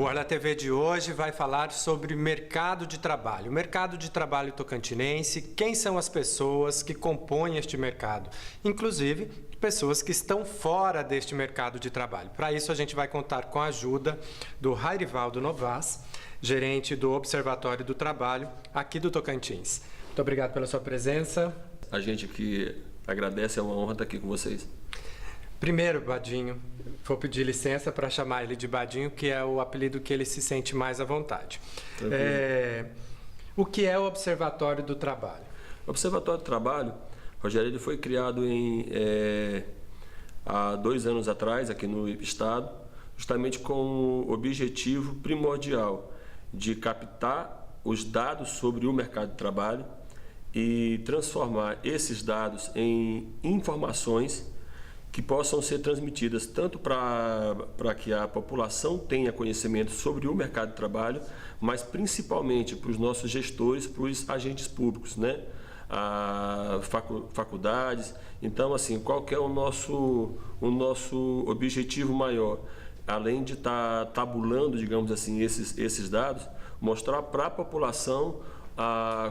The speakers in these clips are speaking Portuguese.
Orla TV de hoje vai falar sobre mercado de trabalho. O mercado de trabalho tocantinense, quem são as pessoas que compõem este mercado, inclusive pessoas que estão fora deste mercado de trabalho. Para isso a gente vai contar com a ajuda do Rairivaldo Novas, gerente do Observatório do Trabalho aqui do Tocantins. Muito obrigado pela sua presença. A gente que agradece, é uma honra estar aqui com vocês. Primeiro, Badinho, vou pedir licença para chamar ele de Badinho, que é o apelido que ele se sente mais à vontade. O que é o Observatório do Trabalho? O Observatório do Trabalho, Rogério, ele foi criado há 2 anos atrás, aqui no estado, justamente com o objetivo primordial de captar os dados sobre o mercado de trabalho e transformar esses dados em informações que possam ser transmitidas tanto para que a população tenha conhecimento sobre o mercado de trabalho, mas principalmente para os nossos gestores, para os agentes públicos, né? Faculdades. Então, assim, qual que é o nosso objetivo maior? Além de estar tabulando, digamos assim, esses dados, mostrar para a população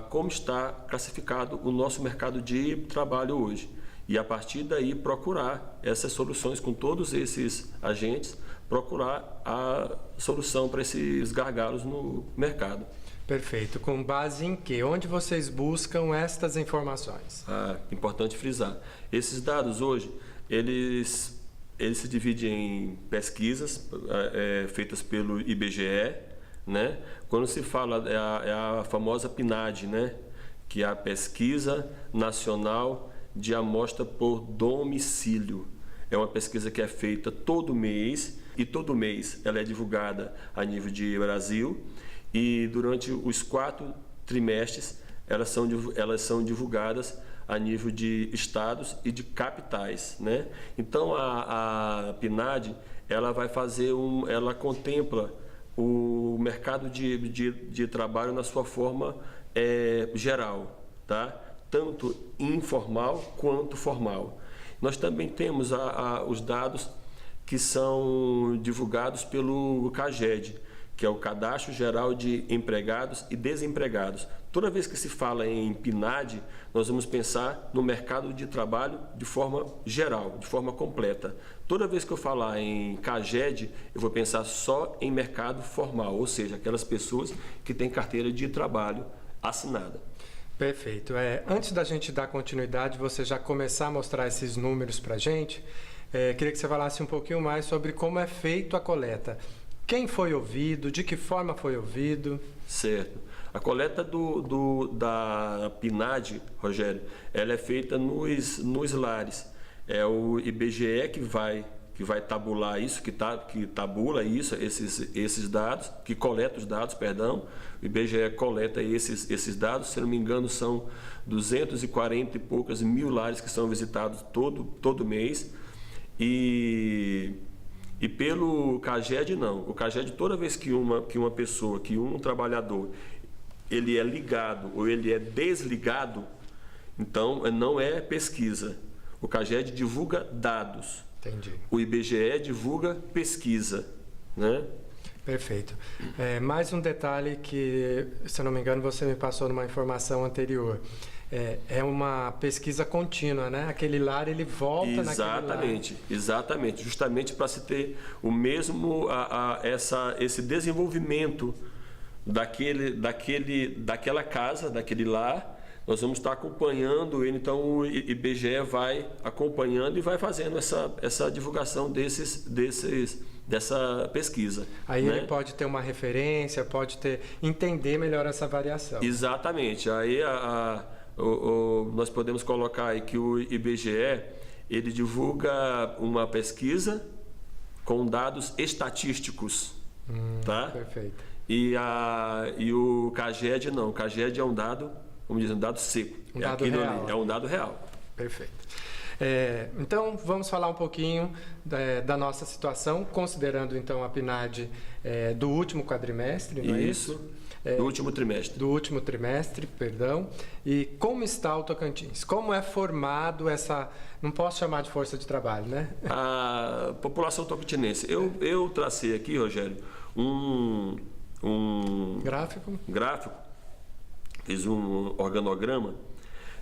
como está classificado o nosso mercado de trabalho hoje. E a partir daí procurar essas soluções com todos esses agentes, procurar a solução para esses gargalos no mercado. Perfeito. Com base em quê? Onde vocês buscam estas informações? Importante frisar. Esses dados hoje, eles se dividem em pesquisas feitas pelo IBGE, né? Quando se fala, é a famosa PNAD, né? Que é a Pesquisa Nacional de Amostra por Domicílio. É uma pesquisa que é feita todo mês, e todo mês ela é divulgada a nível de Brasil, e durante os 4 trimestres elas são divulgadas a nível de estados e de capitais, né? Então a PNAD, ela vai fazer ela contempla o mercado de trabalho na sua forma geral, tá? Tanto informal quanto formal. Nós também temos os dados que são divulgados pelo CAGED, que é o Cadastro Geral de Empregados e Desempregados. Toda vez que se fala em PNAD, nós vamos pensar no mercado de trabalho de forma geral, de forma completa. Toda vez que eu falar em CAGED, eu vou pensar só em mercado formal, ou seja, aquelas pessoas que têm carteira de trabalho assinada. Perfeito. Antes da gente dar continuidade, você já começar a mostrar esses números para a gente, queria que você falasse um pouquinho mais sobre como é feito a coleta. Quem foi ouvido, de que forma foi ouvido? Certo. A coleta da PNAD, Rogério, ela é feita nos lares. É o IBGE que vai tabular isso, que tabula isso, esses dados, que coleta os dados, perdão. O IBGE coleta esses dados, se não me engano, são 240 e poucas mil lares que são visitados todo mês. E pelo CAGED não. O CAGED, toda vez que uma pessoa, que um trabalhador, ele é ligado ou ele é desligado, então não é pesquisa. O CAGED divulga dados. Entendi. O IBGE divulga pesquisa, né? Perfeito. Mais um detalhe que, se eu não me engano, você me passou numa informação anterior. É uma pesquisa contínua, né? Aquele lar, ele volta naquele lar. Exatamente. Justamente para se ter o mesmo, esse desenvolvimento daquela casa, daquele lar. Nós vamos estar acompanhando ele, então o IBGE vai acompanhando e vai fazendo essa divulgação dessa pesquisa. Aí, né? Ele pode ter uma referência, entender melhor essa variação. Exatamente. Aí nós podemos colocar aí que o IBGE, ele divulga uma pesquisa com dados estatísticos, tá? Perfeito. E o CAGED não. O CAGED é um dado, vamos dizer, um dado seco. Dado real. Ali, é um dado real. Perfeito. Então, vamos falar um pouquinho da nossa situação, considerando então a PNAD do último quadrimestre, não é isso? Do último trimestre. Do último trimestre, perdão. E como está o Tocantins? Como é formado essa... Não posso chamar de força de trabalho, né? A população tocantinense. Eu tracei aqui, Rogério, um gráfico, fiz um organograma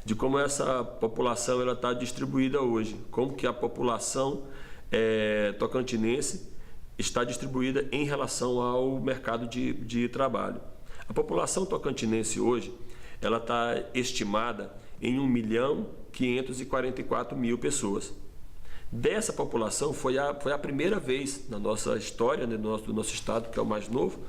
de como essa população ela está distribuída hoje, como que a população tocantinense está distribuída em relação ao mercado de trabalho. A população tocantinense hoje ela está estimada em 1.544.000 pessoas. Dessa população foi a primeira vez na nossa história, né, do nosso estado, que é o mais novo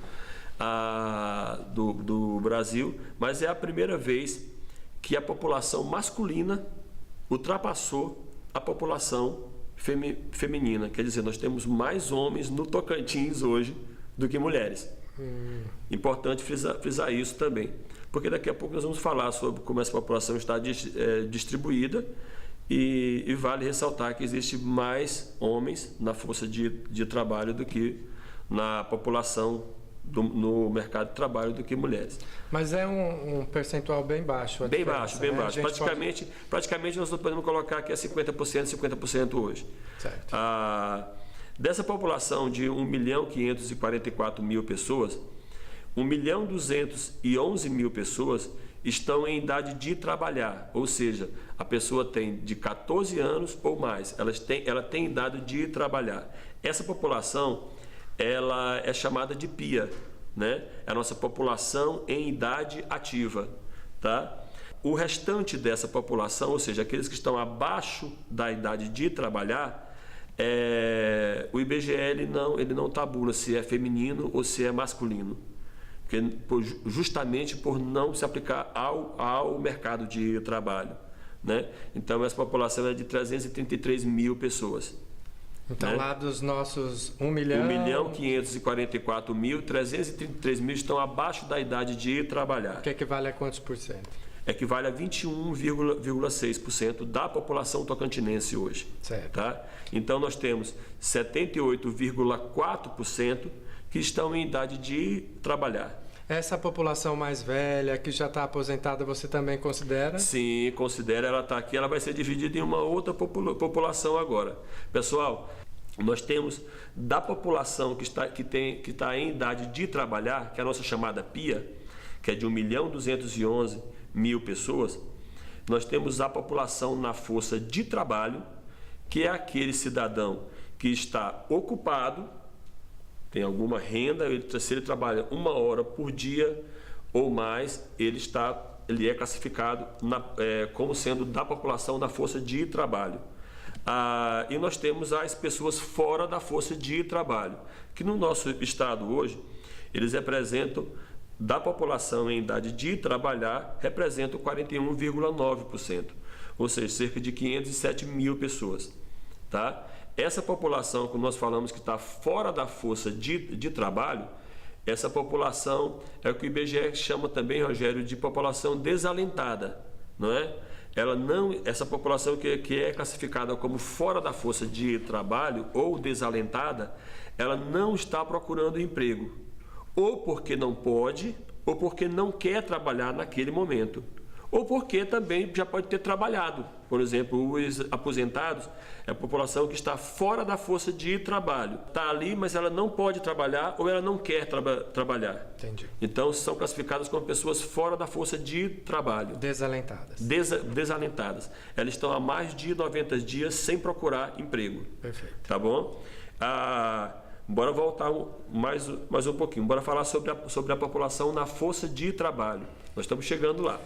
do Brasil, mas é a primeira vez que a população masculina ultrapassou a população feminina. Quer dizer, nós temos mais homens no Tocantins hoje do que mulheres. Importante frisar isso também, porque daqui a pouco nós vamos falar sobre como essa população está distribuída e vale ressaltar que existe mais homens na força de trabalho do que na população no mercado de trabalho do que mulheres. Mas é um percentual bem baixo. Bem baixo. Praticamente nós podemos colocar que é 50% hoje. Certo. Dessa população de 1.544.000 pessoas, 1.211.000 pessoas estão em idade de trabalhar, ou seja, a pessoa tem de 14 anos ou mais, ela tem idade de trabalhar. Essa população ela é chamada de PIA, né? É a nossa população em idade ativa, tá? O restante dessa população, ou seja, aqueles que estão abaixo da idade de trabalhar, o IBGE ele não tabula se é feminino ou se é masculino, justamente por não se aplicar ao mercado de trabalho, né? Então essa população é de 333.000 pessoas. Então, né? Lá dos nossos 1.544.000, 333.000 estão abaixo da idade de trabalhar. Que equivale a quantos por cento? Equivale a 21,6% da população tocantinense hoje. Certo. Tá? Então, nós temos 78,4% que estão em idade de trabalhar. Essa população mais velha, que já está aposentada, você também considera? Sim, considera. Ela está aqui, ela vai ser dividida em uma outra população agora. Pessoal, nós temos da população que está em idade de trabalhar, que é a nossa chamada PIA, que é de 1.211.000 pessoas, nós temos a população na força de trabalho, que é aquele cidadão que está ocupado, tem alguma renda, se ele trabalha 1 hora por dia ou mais, ele é classificado como sendo da população na força de trabalho. E nós temos as pessoas fora da força de trabalho, que no nosso estado hoje, eles representam, da população em idade de trabalhar, representam 41,9%, ou seja, cerca de 507.000 pessoas. Tá? Essa população que nós falamos que está fora da força de trabalho, essa população é o que o IBGE chama também, Rogério, de população desalentada, não é? Essa população que é classificada como fora da força de trabalho ou desalentada, ela não está procurando emprego, ou porque não pode, ou porque não quer trabalhar naquele momento, ou porque também já pode ter trabalhado. Por exemplo, os aposentados é a população que está fora da força de trabalho. Está ali, mas ela não pode trabalhar ou ela não quer trabalhar. Entendi. Então, são classificadas como pessoas fora da força de trabalho. Desalentadas. Desalentadas. Elas estão há mais de 90 dias sem procurar emprego. Perfeito. Tá bom? Bora voltar mais um pouquinho. Bora falar sobre a população na força de trabalho. Nós estamos chegando lá.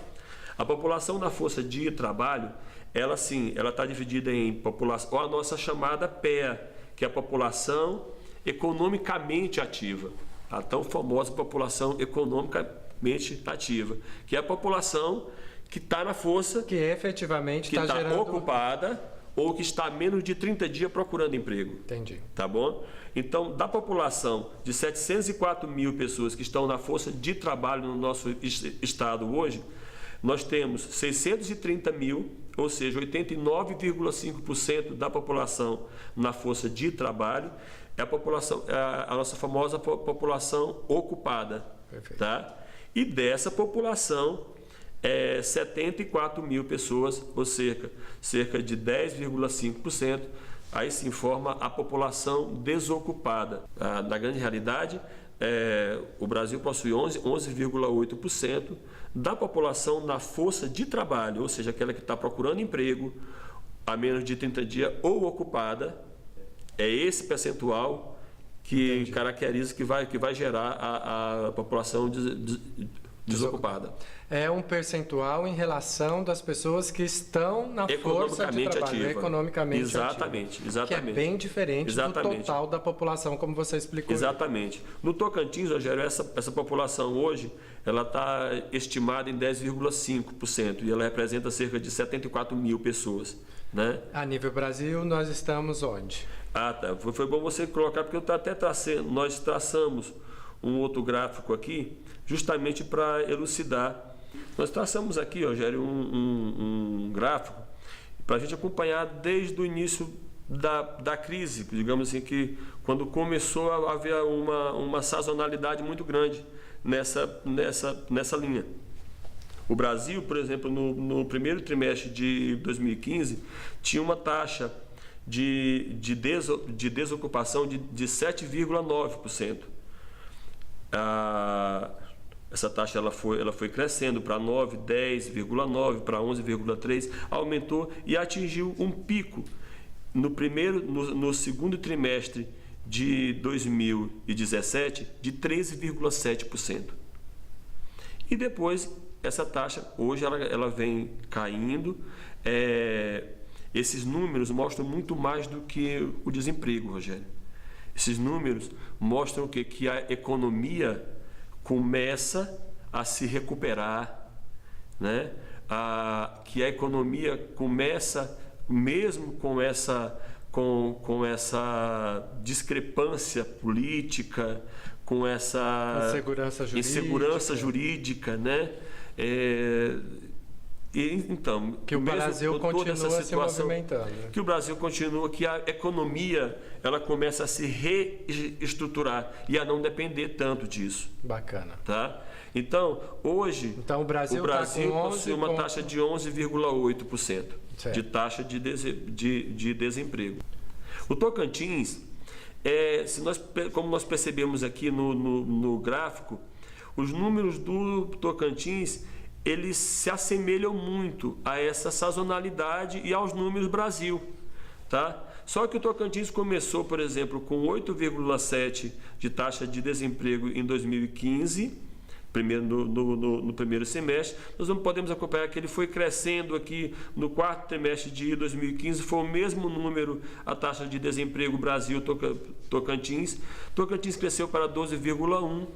A população na força de trabalho, ela está dividida em população, ou a nossa chamada PEA, que é a população economicamente ativa, a tão famosa população economicamente ativa, que é a população que está na força, que efetivamente está gerando... ocupada ou que está há menos de 30 dias procurando emprego. Entendi. Tá bom? Então, da população de 704.000 pessoas que estão na força de trabalho no nosso estado hoje, nós temos 630.000, ou seja, 89,5% da população na força de trabalho, é a nossa famosa população ocupada. Perfeito. Tá? E dessa população, 74 mil pessoas, ou cerca de 10,5%. Aí se informa a população desocupada. Na grande realidade, o Brasil possui 11,8% da população na força de trabalho, ou seja, aquela que está procurando emprego há menos de 30 dias ou ocupada. É esse percentual que Entendi. caracteriza que vai gerar a população desocupada. É um percentual em relação das pessoas que estão na força de trabalho, ativa. Economicamente Exatamente. Que é bem diferente do total da população, como você explicou. Exatamente. No Tocantins, Rogério, essa população hoje ela está estimada em 10,5% e ela representa cerca de 74 mil pessoas. Né? A nível Brasil, nós estamos onde? Tá. Foi bom você colocar, porque nós traçamos um outro gráfico aqui, justamente para elucidar. Nós traçamos aqui, Rogério, um gráfico para a gente acompanhar desde o início da crise, digamos assim, que quando começou a haver uma sazonalidade muito grande nessa linha. O Brasil, por exemplo, no primeiro trimestre de 2015, tinha uma taxa de desocupação de 7,9%. Essa taxa ela foi crescendo para 9, 10,9, para 11,3, aumentou e atingiu um pico no segundo trimestre de 2017 de 13,7%. E depois essa taxa hoje ela vem caindo. Esses números mostram muito mais do que o desemprego, Rogério. Esses números mostram que a economia começa a se recuperar, né? Que a economia começa, mesmo com essa discrepância política, com essa insegurança jurídica, né? Então, que o Brasil continua se movimentando. Que o Brasil continua, que a economia ela começa a se reestruturar e a não depender tanto disso. Bacana. Tá? Então, hoje, o Brasil possui uma taxa de 11,8% de taxa de desemprego. O Tocantins, como nós percebemos aqui no gráfico, os números do Tocantins eles se assemelham muito a essa sazonalidade e aos números Brasil, tá? Só que o Tocantins começou, por exemplo, com 8,7% de taxa de desemprego em 2015, no primeiro semestre. Nós não podemos acompanhar que ele foi crescendo aqui no quarto trimestre de 2015, foi o mesmo número a taxa de desemprego Brasil Tocantins. Tocantins cresceu para 12,1%.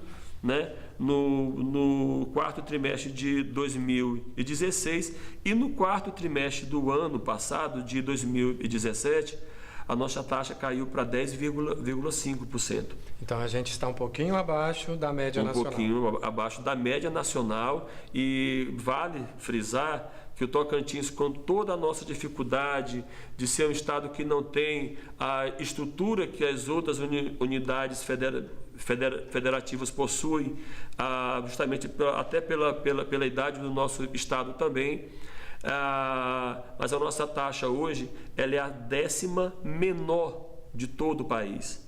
Né? No quarto trimestre de 2016 e no quarto trimestre do ano passado, de 2017, a nossa taxa caiu para 10,5%. Então a gente está um pouquinho abaixo da média nacional. Um pouquinho abaixo da média nacional, e vale frisar que o Tocantins, com toda a nossa dificuldade de ser um estado que não tem a estrutura que as outras unidades federativas possuem, justamente até pela idade do nosso estado também, mas a nossa taxa hoje ela é a 10ª menor de todo o país.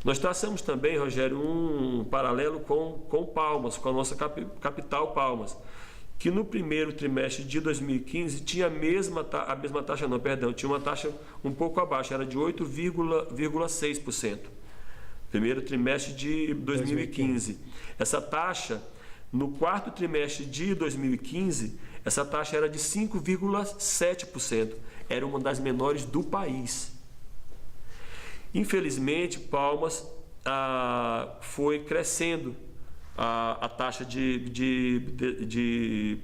Nós traçamos também, Rogério, um paralelo com Palmas, com a nossa capital Palmas, que no primeiro trimestre de 2015 tinha tinha uma taxa um pouco abaixo, era de 8,6%. Primeiro trimestre de 2015. Essa taxa, no quarto trimestre de 2015, essa taxa era de 5,7%. Era uma das menores do país. Infelizmente, Palmas foi crescendo a taxa de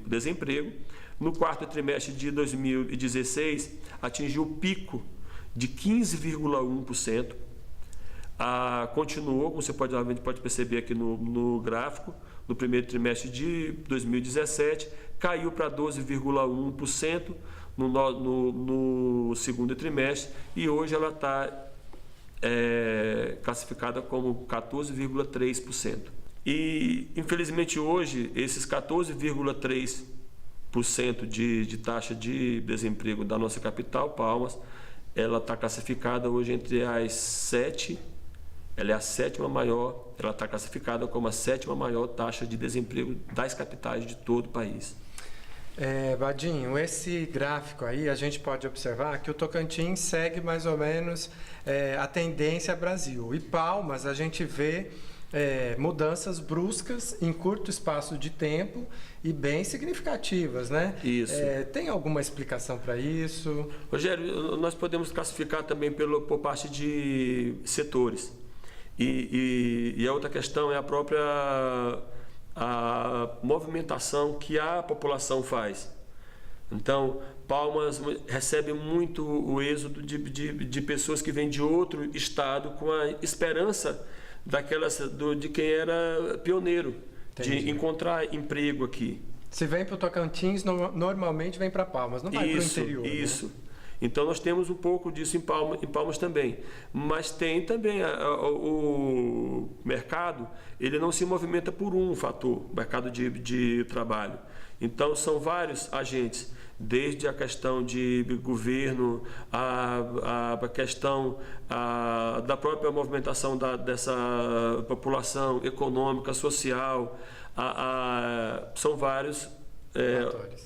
desemprego. No quarto trimestre de 2016, atingiu o pico de 15,1%. Continuou, como você pode perceber aqui no gráfico, no primeiro trimestre de 2017, caiu para 12,1% no segundo trimestre, e hoje ela está classificada como 14,3%. E, infelizmente, hoje, esses 14,3% de taxa de desemprego da nossa capital, Palmas, ela está classificada hoje entre as 7, ela é a 7ª maior, ela está classificada como a 7ª maior taxa de desemprego das capitais de todo o país. Vadinho, esse gráfico aí, a gente pode observar que o Tocantins segue mais ou menos a tendência Brasil. E Palmas, a gente vê mudanças bruscas em curto espaço de tempo e bem significativas, né? Isso. Tem alguma explicação para isso? Rogério, nós podemos classificar também por parte de setores. E a outra questão é a própria movimentação que a população faz. Então, Palmas recebe muito o êxodo de pessoas que vêm de outro estado com a esperança de quem era pioneiro. Entendi. De encontrar emprego aqui. Se vem para o Tocantins, normalmente vem para Palmas, não vai para o interior. Isso. Né? Então nós temos um pouco disso em Palmas também. Mas tem também o mercado, ele não se movimenta por um fator, o mercado de trabalho. Então são vários agentes, desde a questão de governo, a questão da própria movimentação dessa população econômica, social, são vários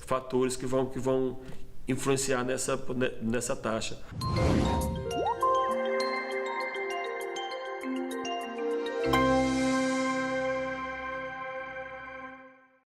fatores que vão influenciar nessa taxa.